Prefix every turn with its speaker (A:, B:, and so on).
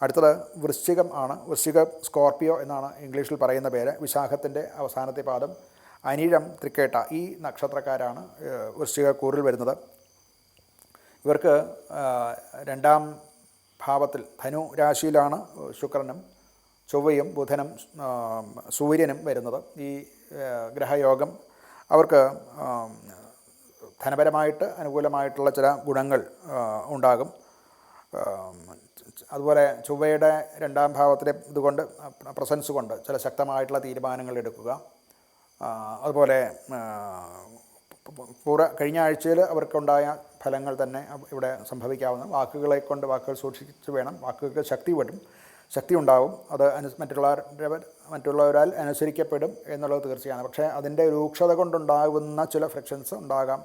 A: അടുത്തത് വൃശ്ചികം ആണ്. വൃശ്ചികം സ്കോർപ്പിയോ എന്നാണ് ഇംഗ്ലീഷിൽ പറയുന്ന പേര്. വിശാഖത്തിൻ്റെ അവസാനത്തെ പാദം. അനിഴം, തൃക്കേട്ട ഈ നക്ഷത്രക്കാരാണ് വൃശ്ചികക്കൂറിൽ വരുന്നത്. ഇവർക്ക് രണ്ടാം ഭാവത്തിൽ ധനു രാശിയിലാണ് ശുക്രനും ചൊവ്വയും ബുധനും സൂര്യനും വരുന്നത്. ഈ ഗ്രഹയോഗം അവർക്ക് ധനപരമായിട്ട് അനുകൂലമായിട്ടുള്ള ചില ഗുണങ്ങൾ ഉണ്ടാകും. അതുപോലെ ചൊവ്വയുടെ രണ്ടാം ഭാവത്തിലെ ഇതുകൊണ്ട് പ്രസൻസ് കൊണ്ട് ചില ശക്തമായിട്ടുള്ള തീരുമാനങ്ങൾ എടുക്കുക. അതുപോലെ കഴിഞ്ഞ ആഴ്ചയിൽ അവർക്കുണ്ടായ ഫലങ്ങൾ തന്നെ ഇവിടെ സംഭവിക്കാവുന്ന വാക്കുകൾ സൂക്ഷിച്ച് വേണം. വാക്കുകൾക്ക് ശക്തി ഉണ്ടാവും. അത് മറ്റുള്ളവരാൽ അനുസരിക്കപ്പെടും എന്നുള്ളത് തീർച്ചയാണ്. പക്ഷേ അതിൻ്റെ രൂക്ഷത കൊണ്ടുണ്ടാകുന്ന ചില ഫ്രിക്ഷൻസ് ഉണ്ടാകാം.